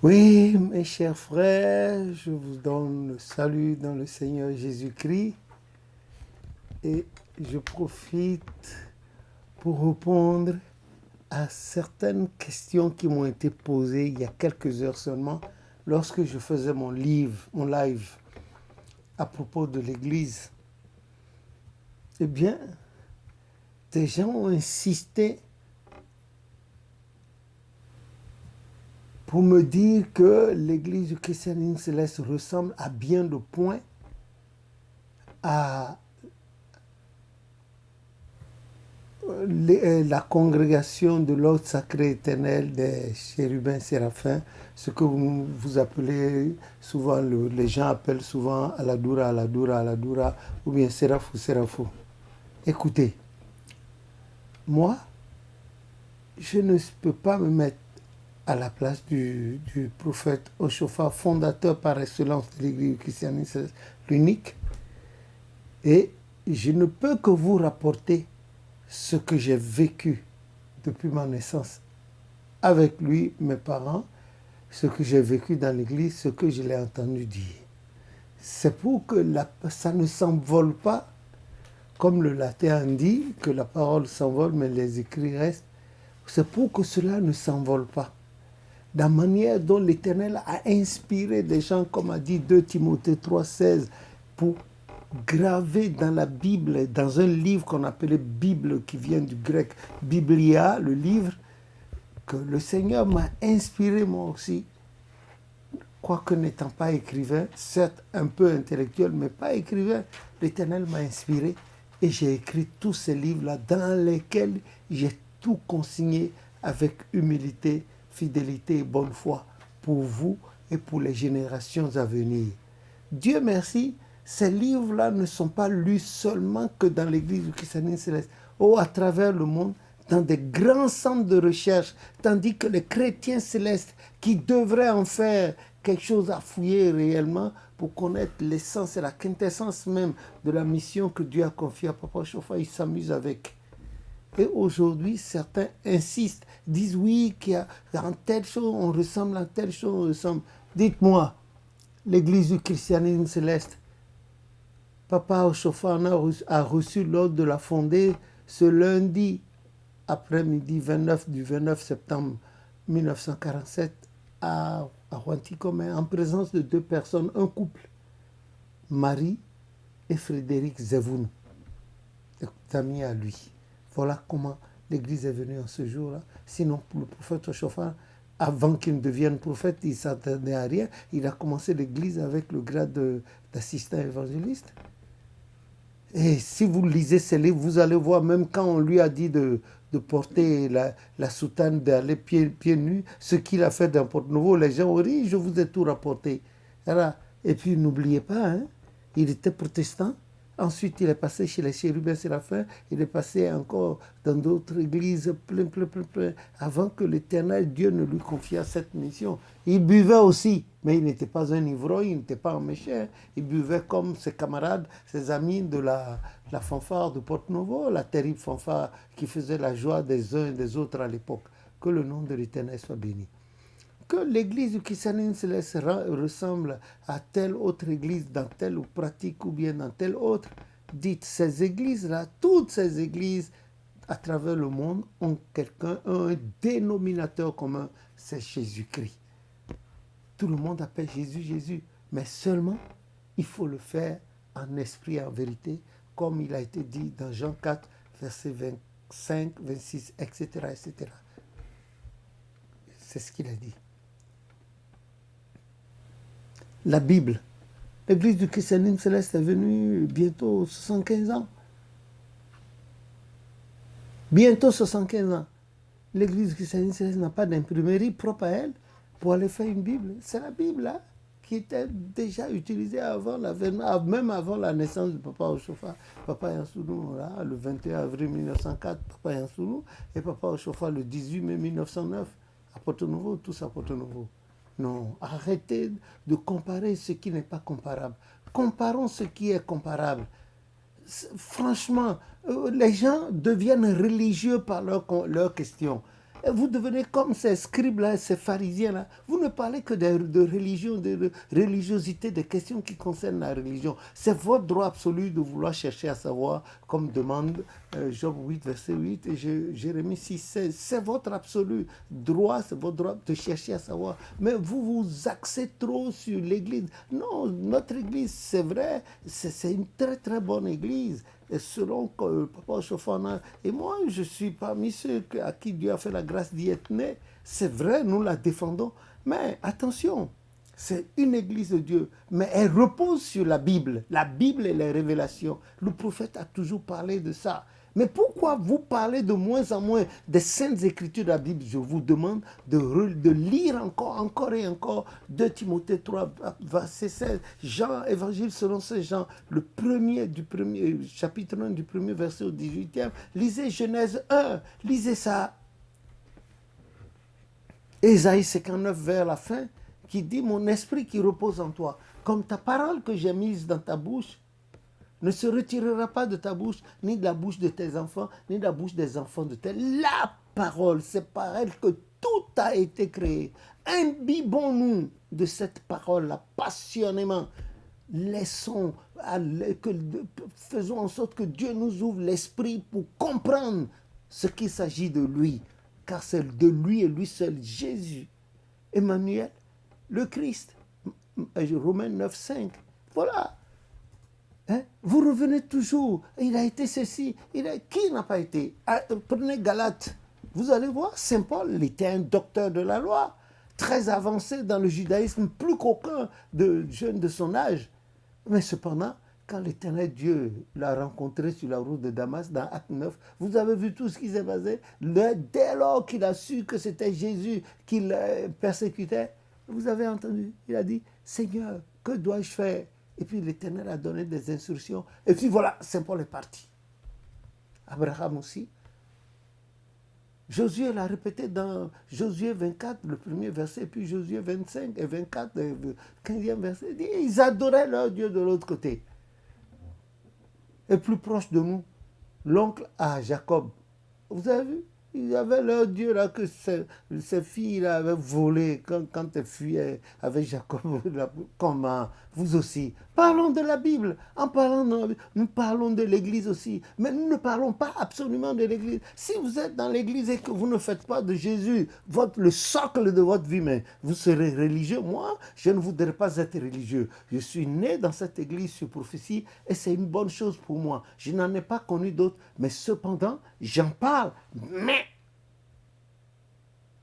Oui, mes chers frères, je vous donne le salut dans le Seigneur Jésus-Christ et je profite pour répondre à certaines questions qui m'ont été posées il y a quelques heures seulement lorsque je faisais mon live à propos de l'Église. Eh bien, des gens ont insisté pour me dire que l'Église du christianisme céleste ressemble à bien de points à la congrégation de l'ordre sacré éternel des chérubins séraphins, ce que vous appelez souvent, les gens appellent souvent Aladura, Aladura, Aladura, ou bien Séraphu, Séraphu. Écoutez, moi, je ne peux pas me mettre à la place du prophète Oshofa, fondateur par excellence de l'Église christianisme, l'unique, et je ne peux que vous rapporter ce que j'ai vécu depuis ma naissance avec lui, mes parents, ce que j'ai vécu dans l'église, ce que je l'ai entendu dire. C'est pour que ça ne s'envole pas, comme le latin dit, que la parole s'envole, mais les écrits restent. C'est pour que cela ne s'envole pas. La manière dont l'Éternel a inspiré des gens, comme a dit 2 Timothée 3,16, pour graver dans la Bible, dans un livre qu'on appelait Bible, qui vient du grec Biblia, le livre, que le Seigneur m'a inspiré moi aussi, quoique n'étant pas écrivain, certes un peu intellectuel, mais pas écrivain, l'Éternel m'a inspiré et j'ai écrit tous ces livres-là dans lesquels j'ai tout consigné avec humilité, fidélité et bonne foi pour vous et pour les générations à venir. Dieu merci, ces livres-là ne sont pas lus seulement que dans l'Église du christianisme céleste, ou à travers le monde, dans des grands centres de recherche, tandis que les chrétiens célestes, qui devraient en faire quelque chose à fouiller réellement pour connaître l'essence et la quintessence même de la mission que Dieu a confiée à Papa Chofa, ils s'amusent avec. Et aujourd'hui, certains insistent, disent oui, qu'il y a en telle chose, on ressemble, en telle chose, on ressemble. Dites-moi, l'Église du christianisme céleste, Papa Oshofa a reçu l'ordre de la fonder ce lundi après-midi 29 du 29 septembre 1947 à Huantico, en présence de deux personnes, un couple, Marie et Frédéric Zevoun, amis à lui. Voilà comment l'Église est venue en ce jour-là. Sinon, pour le prophète Oshofa, avant qu'il ne devienne prophète, il ne s'attendait à rien. Il a commencé l'Église avec le grade d'assistant évangéliste. Et si vous lisez ces livres, vous allez voir, même quand on lui a dit de porter la soutane, d'aller pieds nus, ce qu'il a fait dans Porto-Novo, les gens ont ri, je vous ai tout rapporté. Voilà. Et puis n'oubliez pas, hein, il était protestant. Ensuite, il est passé chez les chérubins séraphins. Il est passé encore dans d'autres églises, plein, avant que l'Éternel Dieu ne lui confiât cette mission. Il buvait aussi, mais il n'était pas un ivrogne, il n'était pas un méchant. Il buvait comme ses camarades, ses amis de la fanfare de Porto-Novo, la terrible fanfare qui faisait la joie des uns et des autres à l'époque. Que le nom de l'Éternel soit béni. Que l'église du christianisme céleste ressemble à telle autre église dans telle pratique ou bien dans telle autre, dites ces églises-là, toutes ces églises à travers le monde ont un dénominateur commun, c'est Jésus-Christ. Tout le monde appelle Jésus, Jésus, mais seulement il faut le faire en esprit et en vérité, comme il a été dit dans Jean 4, versets 25, 26, etc., etc. C'est ce qu'il a dit. La Bible. L'église du christianisme céleste est venue bientôt 75 ans. Bientôt 75 ans. L'église du christianisme céleste n'a pas d'imprimerie propre à elle pour aller faire une Bible. C'est la Bible là qui était déjà utilisée avant même avant la naissance de Papa Oshofa. Papa Yansounou, là, le 21 avril 1904, Papa Yansounou, et Papa Oshofa le 18 mai 1909, à Porto-Novo, tous à Porto-Novo. Non, arrêtez de comparer ce qui n'est pas comparable. Comparons ce qui est comparable. Franchement, les gens deviennent religieux par leurs questions. Et vous devenez comme ces scribes-là, ces pharisiens-là. Vous ne parlez que de religion, de religiosité, des questions qui concernent la religion. C'est votre droit absolu de vouloir chercher à savoir, comme demande Job 8, verset 8 et Jérémie 6, 16. C'est votre absolu droit, c'est votre droit de chercher à savoir. Mais vous vous axez trop sur l'Église. Non, notre Église, c'est vrai, c'est une très très bonne Église. Et selon Papa Chofana et moi, je suis parmi ceux à qui Dieu a fait la grâce d'y être né. C'est vrai, nous la défendons. Mais attention, c'est une église de Dieu, mais elle repose sur la Bible. La Bible et les révélations. Le prophète a toujours parlé de ça. Mais pourquoi vous parlez de moins en moins des saintes écritures de la Bible? Je vous demande de lire encore et encore 2 Timothée 3, verset 16, Jean, évangile selon saint Jean, chapitre 1 du premier verset au 18e. Lisez Genèse 1, lisez ça. Ésaïe 59 vers la fin, qui dit, mon esprit qui repose en toi, comme ta parole que j'ai mise dans ta bouche, ne se retirera pas de ta bouche, ni de la bouche de tes enfants, ni de la bouche des enfants de tes... La parole, c'est par elle que tout a été créé. Imbibons-nous de cette parole-là passionnément. Faisons en sorte que Dieu nous ouvre l'esprit pour comprendre ce qu'il s'agit de lui. Car c'est de lui et lui seul, Jésus, Emmanuel, le Christ. Romains 9, 5. Voilà. Hein? Vous revenez toujours. Il a été ceci. Qui n'a pas été? Prenez Galates. Vous allez voir, Saint Paul, il était un docteur de la loi, très avancé dans le judaïsme, plus qu'aucun de jeunes de son âge. Mais cependant, quand l'Éternel Dieu l'a rencontré sur la route de Damas, dans Acte 9, vous avez vu tout ce qui s'est passé. Dès lors qu'il a su que c'était Jésus qu'il persécutait, vous avez entendu, il a dit, Seigneur, que dois-je faire? Et puis l'Éternel a donné des instructions. Et puis voilà, Saint Paul est parti. Abraham aussi. Josué l'a répété dans Josué 24, le premier verset, puis Josué 25 et 24, le 15e verset. Ils adoraient leur Dieu de l'autre côté. Et plus proche de nous, l'oncle à Jacob. Vous avez vu? Ils avaient leur Dieu là que ses filles là, avaient volé quand elles fuyaient avec Jacob. Comment? Vous aussi. Parlons de la Bible. En parlant nous parlons de l'Église aussi. Mais nous ne parlons pas absolument de l'Église. Si vous êtes dans l'Église et que vous ne faites pas de Jésus le socle de votre vie, mais vous serez religieux. Moi, je ne voudrais pas être religieux. Je suis né dans cette Église sur prophétie et c'est une bonne chose pour moi. Je n'en ai pas connu d'autres. Mais cependant, j'en parle. Mais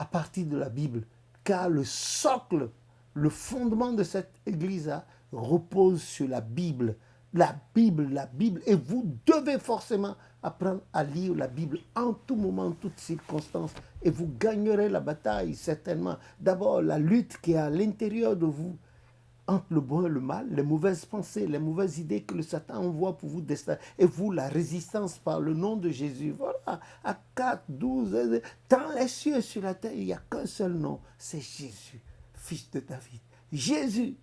à partir de la Bible, car le socle, le fondement de cette église-là repose sur la Bible. La Bible, et vous devez forcément apprendre à lire la Bible en tout moment, en toutes circonstances, et vous gagnerez la bataille, certainement. D'abord, la lutte qui est à l'intérieur de vous, entre le bon et le mal, les mauvaises pensées, les mauvaises idées que le Satan envoie pour vous déstabiliser. Et vous, la résistance par le nom de Jésus. Voilà, à 4, 12, dans les cieux et sur la terre, il n'y a qu'un seul nom, c'est Jésus, fils de David. Jésus,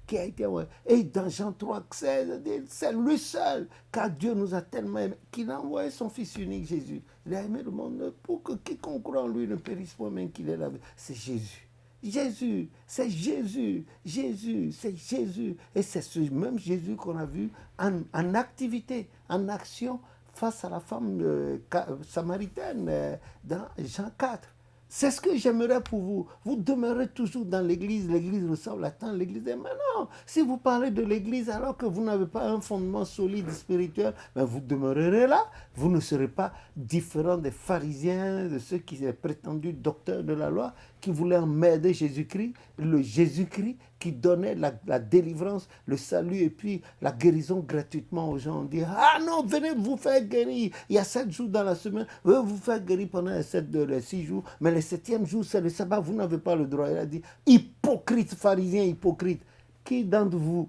qui a été envoyé. Et dans Jean 3, 16, c'est lui seul, car Dieu nous a tellement aimés, qu'il a envoyé son fils unique, Jésus. Il a aimé le monde pour que quiconque croit en lui ne périsse pas, mais qu'il ait la vie. C'est Jésus. Jésus, c'est Jésus, c'est Jésus. Et c'est ce même Jésus qu'on a vu en activité, en action face à la femme samaritaine dans Jean 4. C'est ce que j'aimerais pour vous. Vous demeurez toujours dans l'église. L'église ressemble à tant l'église. Mais non, si vous parlez de l'église alors que vous n'avez pas un fondement solide spirituel, ben vous demeurerez là. Vous ne serez pas différent des pharisiens, de ceux qui étaient prétendus docteurs de la loi, qui voulaient emmerder Jésus-Christ, le Jésus-Christ qui donnait la délivrance, le salut et puis la guérison gratuitement aux gens. On dit, ah non, venez vous faire guérir. Il y a 7 jours dans la semaine, vous faire guérir pendant les 6 jours, mais le 7e jour, c'est le sabbat, vous n'avez pas le droit. Il a dit, hypocrite, pharisien, hypocrite. Qui d'entre vous,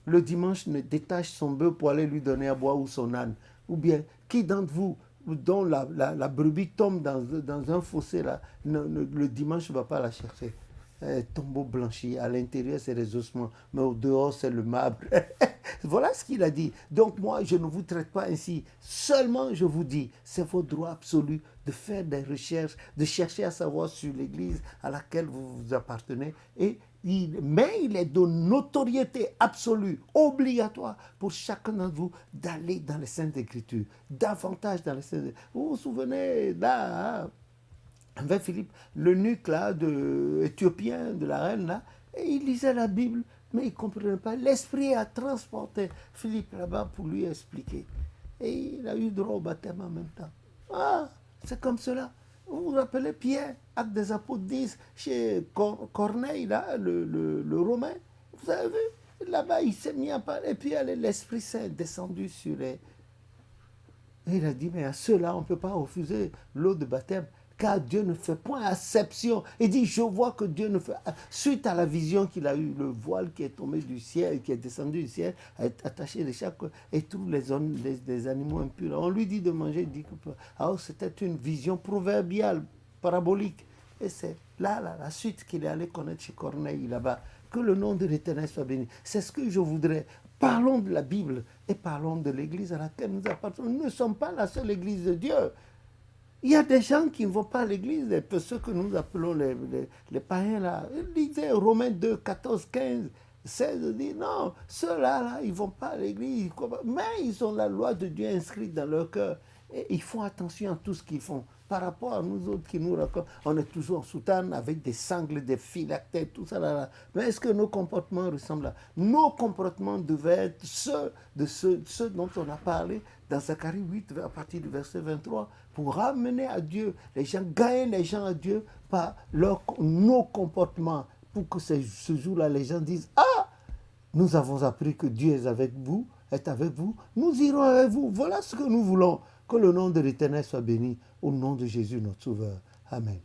le dimanche, ne détache son bœuf pour aller lui donner à boire ou son âne? Ou bien, qui d'entre vous, dont la brebis tombe dans un fossé, là, le dimanche ne va pas la chercher? Tombeau blanchi, à l'intérieur c'est les ossements, mais au dehors c'est le marbre. Voilà ce qu'il a dit. Donc moi, je ne vous traite pas ainsi. Seulement, je vous dis, c'est votre droit absolu de faire des recherches, de chercher à savoir sur l'Église à laquelle vous appartenez. Mais il est de notoriété absolue, obligatoire pour chacun d'entre vous d'aller dans les Saintes Écritures, davantage dans les Saintes Écritures. Vous vous souvenez, là, avec Philippe, l'eunuque là, éthiopien de la reine là, et il lisait la Bible, mais il ne comprenait pas. L'Esprit a transporté Philippe là-bas pour lui expliquer. Et il a eu droit au baptême en même temps. Ah, c'est comme cela. Vous vous rappelez Pierre, Acte des Apôtres 10, chez Corneille, là, le Romain. Vous avez vu? Là-bas, il s'est mis à parler. Et puis l'Esprit Saint est descendu sur les... Et il a dit, mais à ceux-là, on ne peut pas refuser l'eau de baptême, car Dieu ne fait point acception. Il dit, je vois que Dieu ne fait... Suite à la vision qu'il a eue, le voile qui est tombé du ciel, qui est descendu du ciel, est attaché de chaque... Et tous les animaux impurs. On lui dit de manger, il dit que... Alors c'était une vision proverbiale, parabolique. Et c'est là, la suite qu'il est allé connaître chez Corneille, là-bas. Que le nom de l'Éternel soit béni. C'est ce que je voudrais. Parlons de la Bible et parlons de l'Église à laquelle nous appartenons. Nous ne sommes pas la seule Église de Dieu. Il y a des gens qui ne vont pas à l'église, ceux que nous appelons les païens là. Ils disaient Romains 2, 14, 15, 16, dit non, ceux-là, là, ils ne vont pas à l'église, mais ils ont la loi de Dieu inscrite dans leur cœur. Et ils font attention à tout ce qu'ils font. Par rapport à nous autres qui nous racontent, on est toujours en soutane avec des sangles, des phylactères, tout ça là. Mais est-ce que nos comportements ressemblent à... Nos comportements devaient être ceux dont on a parlé dans Zacharie 8, à partir du verset 23, pour ramener à Dieu les gens, gagner les gens à Dieu par nos comportements, pour que ce jour-là, les gens disent, ah, nous avons appris que Dieu est avec vous, nous irons avec vous. Voilà ce que nous voulons. Que le nom de l'Éternel soit béni au nom de Jésus, notre Sauveur. Amen.